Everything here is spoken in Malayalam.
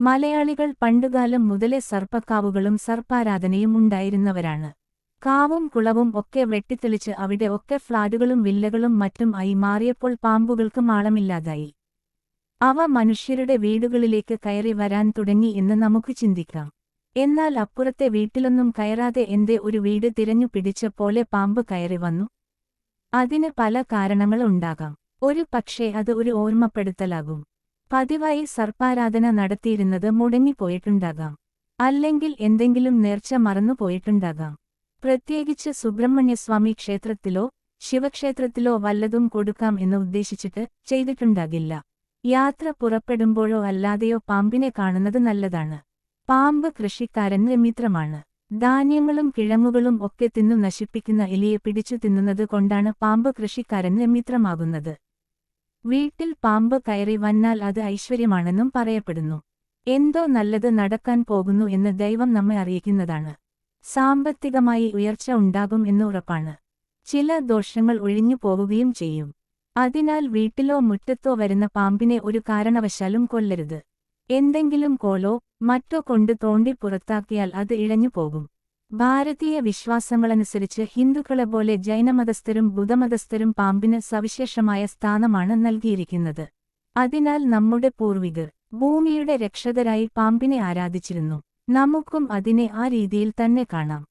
മലയാളികൾ പണ്ടുകാലം മുതലേ സർപ്പക്കാവുകളും സർപ്പാരാധനയും ഉണ്ടായിരുന്നവരാണ്. കാവും കുളവും ഒക്കെ വെട്ടിത്തെളിച്ച് അവിടെ ഒക്കെ ഫ്ളാറ്റുകളും വില്ലകളും മറ്റും ആയി മാറിയപ്പോൾ പാമ്പുകൾക്ക് മാളമില്ലാതായി. അവ മനുഷ്യരുടെ വീടുകളിലേക്ക് കയറി വരാൻ തുടങ്ങി എന്ന് നമുക്ക് ചിന്തിക്കാം. എന്നാൽ അപ്പുറത്തെ വീട്ടിലൊന്നും കയറാതെ എന്തേ ഒരു വീട് തിരഞ്ഞു പിടിച്ച പോലെ പാമ്പ് കയറി വന്നു? അതിന് പല കാരണങ്ങളുണ്ടാകാം. ഒരു പക്ഷേ അത് ഒരു ഓർമ്മപ്പെടുത്തലാകും. പതിവായി സർപ്പാരാധന നടത്തിയിരുന്നത് മുടങ്ങിപ്പോയിട്ടുണ്ടാകാം. അല്ലെങ്കിൽ എന്തെങ്കിലും നേർച്ച മറന്നുപോയിട്ടുണ്ടാകാം. പ്രത്യേകിച്ച് സുബ്രഹ്മണ്യസ്വാമി ക്ഷേത്രത്തിലോ ശിവക്ഷേത്രത്തിലോ വല്ലതും കൊടുക്കാം എന്ന് ഉദ്ദേശിച്ചിട്ട് ചെയ്തിട്ടുണ്ടാകില്ല. യാത്ര പുറപ്പെടുമ്പോഴോ അല്ലാതെയോ പാമ്പിനെ കാണുന്നത് നല്ലതാണ്. പാമ്പ് കൃഷിക്കാരന് മിത്രമാണ്. ധാന്യങ്ങളും കിഴങ്ങുകളും ഒക്കെ തിന്നു നശിപ്പിക്കുന്ന എലിയെ പിടിച്ചു തിന്നുന്നത് കൊണ്ടാണ് പാമ്പ് കൃഷിക്കാരന് മിത്രമാകുന്നത്. വീട്ടിൽ പാമ്പ് കയറി വന്നാൽ അത് ഐശ്വര്യമാണെന്നും പറയപ്പെടുന്നു. എന്തോ നല്ലത് നടക്കാൻ പോകുന്നു എന്ന് ദൈവം നമ്മെ അറിയിക്കുന്നതാണ്. സാമ്പത്തികമായി ഉയർച്ച ഉണ്ടാകും എന്ന് ഉറപ്പാണ്. ചില ദോഷങ്ങൾ ഒഴിഞ്ഞു പോവുകയും ചെയ്യും. അതിനാൽ വീട്ടിലോ മുറ്റത്തോ വരുന്ന പാമ്പിനെ ഒരു കാരണവശാലും കൊല്ലരുത്. എന്തെങ്കിലും കോലോ മറ്റോ കൊണ്ട് തോണ്ടി പുറത്താക്കിയാൽ അത് ഇഴഞ്ഞു പോകും. ഭാരതീയ വിശ്വാസങ്ങളനുസരിച്ച് ഹിന്ദുക്കളെപ്പോലെ ജൈനമതസ്ഥരും ബുദ്ധമതസ്ഥരും പാമ്പിന് സവിശേഷമായ സ്ഥാനമാണ് നൽകിയിരിക്കുന്നത്. അതിനാൽ നമ്മുടെ പൂർവികർ ഭൂമിയുടെ രക്ഷകരായി പാമ്പിനെ ആരാധിച്ചിരുന്നു. നമുക്കും അതിനെ ആ രീതിയിൽ തന്നെ കാണാം.